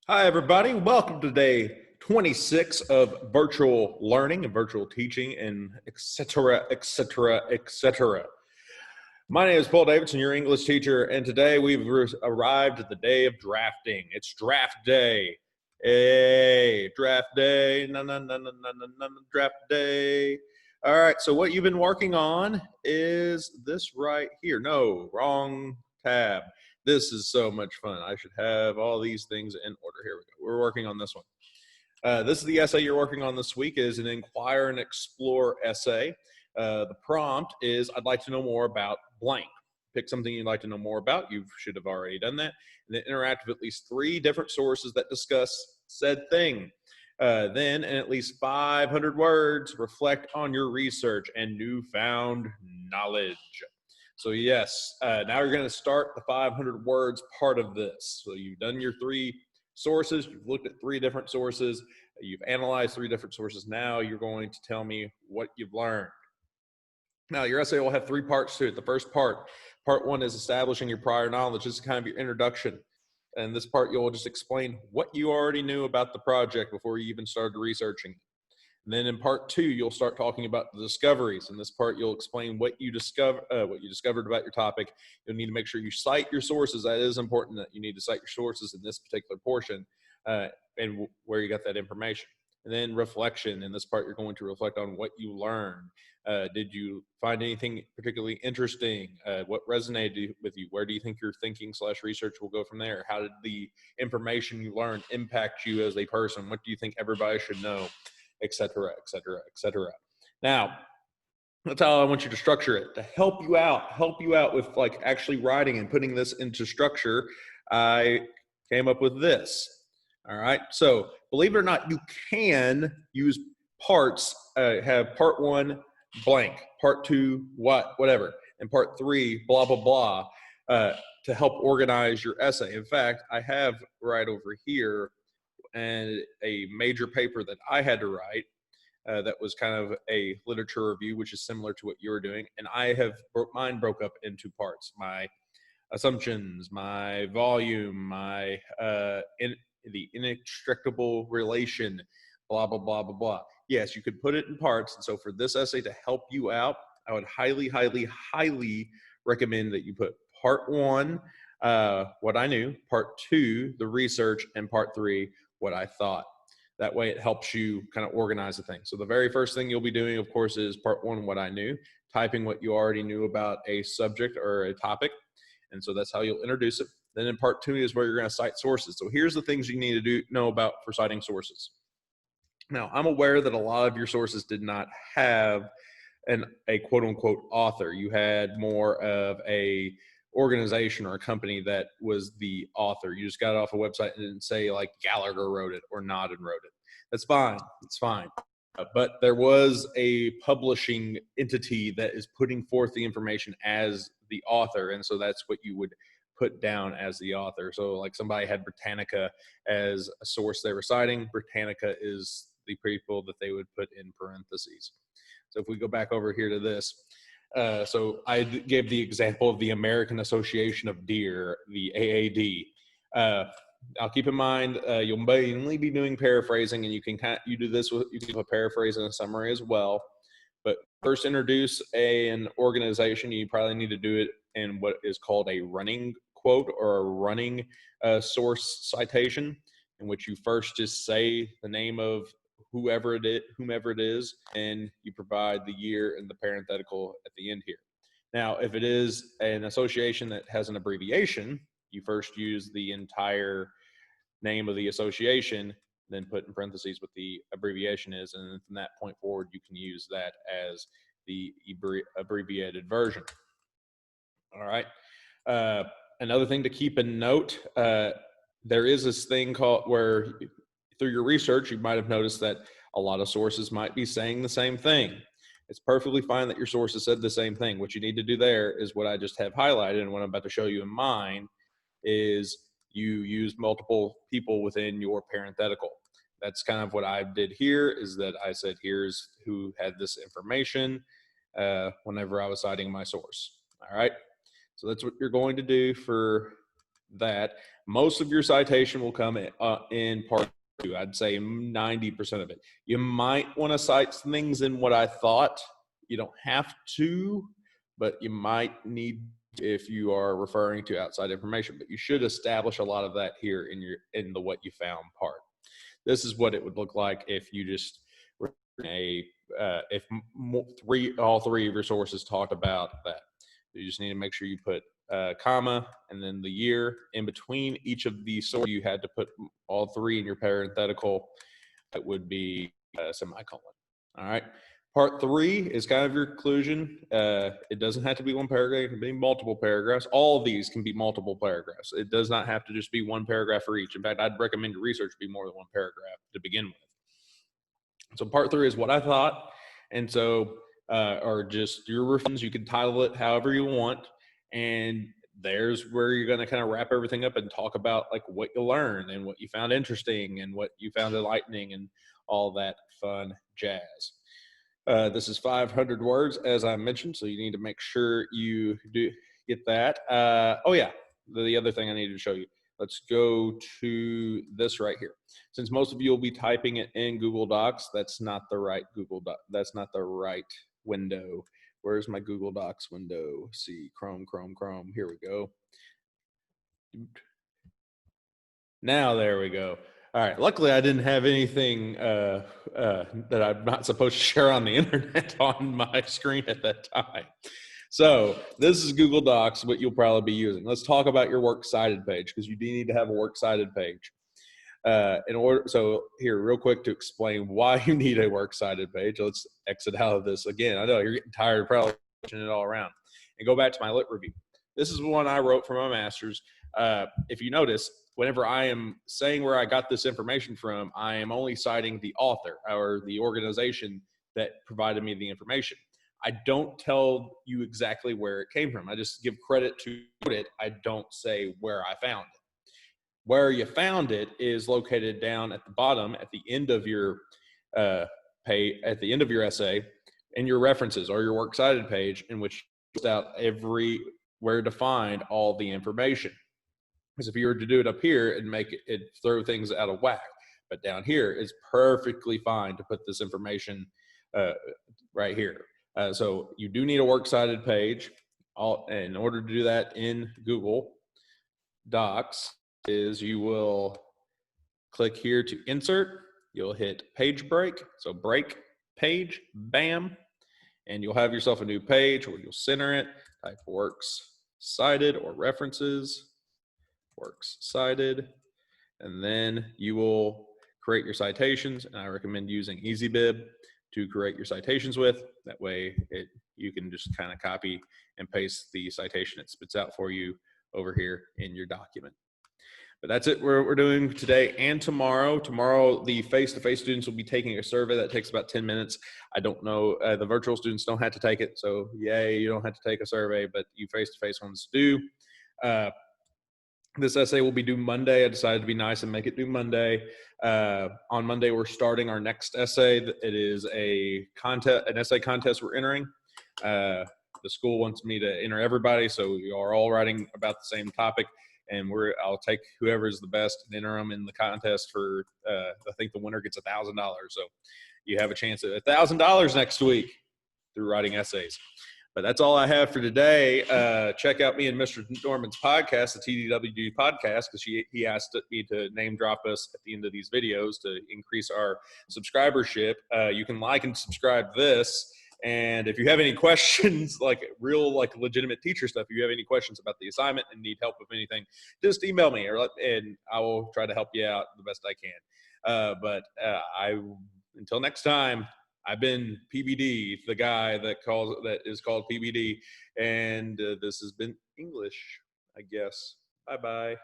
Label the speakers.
Speaker 1: Hi, everybody. Welcome to day 26 of virtual learning and virtual teaching and et cetera, et cetera, et cetera. My name is Paul Davidson, your English teacher, and today we've arrived at the day of drafting. It's draft day. Hey, draft day. No, no, no, no, no, no, no, draft day. All right, so what you've been working on is this right here. No, wrong tab. This is so much fun. I should have all these things in order. Here we go. We're working on this one. This is the essay you're working on this week. It is an Inquire and Explore essay. The prompt is, I'd like to know more about blank. Pick something you'd like to know more about. You should have already done that. And then interact with at least 3 different sources that discuss said thing. Then, in at least 500 words, reflect on your research and newfound knowledge. So yes, now you're going to start the 500 words part of this. So you've done your 3 sources, you've looked at 3 different sources, you've analyzed 3 different sources. Now you're going to tell me what you've learned. Now your essay will have 3 parts to it. The first part 1 is establishing your prior knowledge. This is kind of your introduction. And this part you'll just explain what you already knew about the project before you even started researching. And then in part 2, you'll start talking about the discoveries. In this part, you'll explain what you discovered about your topic. You'll need to make sure you cite your sources. That is important, that you need to cite your sources in this particular portion and where you got that information. And then reflection. In this part, you're going to reflect on what you learned. Did you find anything particularly interesting? What resonated with you? Where do you think your thinking / research will go from there? How did the information you learned impact you as a person? What do you think everybody should know? Et cetera, et cetera, et cetera. Now, that's how I want you to structure it. To help you out with like actually writing and putting this into structure, I came up with this. All right. So believe it or not, you can use parts, have part 1 blank, part 2 whatever, and part 3 blah, blah, blah, to help organize your essay. In fact, I have right over here and a major paper that I had to write that was kind of a literature review, which is similar to what you're doing. And I have mine broke up into parts: my assumptions, my volume, my the inextricable relation, blah, blah, blah, blah, blah. Yes, you could put it in parts. And so for this essay to help you out, I would highly, highly, highly recommend that you put part 1, what I knew, part 2, the research, and part 3, what I thought. That way it helps you kind of organize the thing. So the very first thing you'll be doing, of course, is part 1, what I knew, typing what you already knew about a subject or a topic. And so that's how you'll introduce it. Then in part 2 is where you're going to cite sources. So here's the things you need to know about for citing sources. Now, I'm aware that a lot of your sources did not have a quote unquote author. You had more of a organization or a company that was the author. You just got it off a website and didn't say like Gallagher wrote it or Nodden wrote it. That's fine. It's fine. But there was a publishing entity that is putting forth the information as the author. And so that's what you would put down as the author. So like somebody had Britannica as a source they were citing. Britannica is the people that they would put in parentheses. So if we go back over here to this, so I gave the example of the American Association of Deer, the AAD. I'll keep in mind you'll mainly be doing paraphrasing, and you can you do this with, you can do a paraphrase and a summary as well. But first, introduce an organization. You probably need to do it in what is called a running quote or a running source citation, in which you first just say the name of whomever it is, and you provide the year and the parenthetical at the end here. Now, if it is an association that has an abbreviation, you first use the entire name of the association, then put in parentheses what the abbreviation is, and then from that point forward, you can use that as the abbreviated version. All right. Another thing to keep in note, there is this thing called where through your research, you might have noticed that a lot of sources might be saying the same thing. It's perfectly fine that your sources said the same thing. What you need to do there is what I just have highlighted, and what I'm about to show you in mine is you use multiple people within your parenthetical. That's kind of what I did here, is that I said, here's who had this information whenever I was citing my source. All right. So that's what you're going to do for that most of your citation will come in part 2. I'd say 90% of it. You might want to cite things in what I thought. You don't have to, but you might need if you are referring to outside information. But you should establish a lot of that here in the what you found part. This is what it would look like if you just were if all three of your sources talked about that. You just need to make sure you put comma and then the year in between each of these sources. You had to put all three in your parenthetical. That would be a semicolon. All right. Part 3 is kind of your conclusion. It doesn't have to be one paragraph. It can be multiple paragraphs. All of these can be multiple paragraphs. It does not have to just be one paragraph for each. In fact, I'd recommend your research be more than one paragraph to begin with. So part 3 is what I thought. And so, or just your reference, you can title it however you want. And there's where you're going to kind of wrap everything up and talk about like what you learned and what you found interesting and what you found enlightening and all that fun jazz. This is 500 words, as I mentioned, so you need to make sure you do get that. Oh yeah, the other thing I needed to show you. Let's go to this right here. Since most of you will be typing it in Google Docs, that's not the right Google Doc. That's not the right window. Where's my Google Docs window? See, Chrome. Here we go. Now there we go. All right. Luckily, I didn't have anything that I'm not supposed to share on the internet on my screen at that time. So this is Google Docs, what you'll probably be using. Let's talk about your works cited page because you do need to have a works cited page. So here, real quick to explain why you need a works cited page. Let's exit out of this again. I know you're getting tired of probably pushing it all around. And go back to my lit review. This is one I wrote for my master's. If you notice, whenever I am saying where I got this information from, I am only citing the author or the organization that provided me the information. I don't tell you exactly where it came from. I just give credit to it. I don't say where I found it. Where you found it is located down at the bottom, at the end of your at the end of your essay, in your references or your works cited page, in which you list out where to find all the information. Because if you were to do it up here, it'd throw things out of whack. But down here, it's perfectly fine to put this information right here. So you do need a works cited page. In order to do that in Google Docs, you will click here to insert. You'll hit page break. So break page, bam, and you'll have yourself a new page where you'll center it. Type works cited or references. Works cited, and then you will create your citations, and I recommend using EasyBib to create your citations with. That way you can just kind of copy and paste the citation it spits out for you over here in your document. But that's it we're doing today and tomorrow. Tomorrow, the face-to-face students will be taking a survey that takes about 10 minutes. I don't know, the virtual students don't have to take it, so yay, you don't have to take a survey, but you face-to-face ones do. This essay will be due Monday. I decided to be nice and make it due Monday. On Monday, we're starting our next essay. It is an essay contest we're entering. The school wants me to enter everybody, so we are all writing about the same topic, and I'll take whoever's the best and enter them in the contest for. I think the winner gets $1,000. So you have a chance at $1,000 next week through writing essays. But that's all I have for today. Check out me and Mr. Norman's podcast, the TDWD podcast, because he asked me to name drop us at the end of these videos to increase our subscribership. You can like and subscribe this. And if you have any questions, like legitimate teacher stuff, if you have any questions about the assignment and need help with anything, just email me and I will try to help you out the best I can. Until next time, I've been PBD, the guy that is called PBD, and this has been English, I guess. Bye-bye.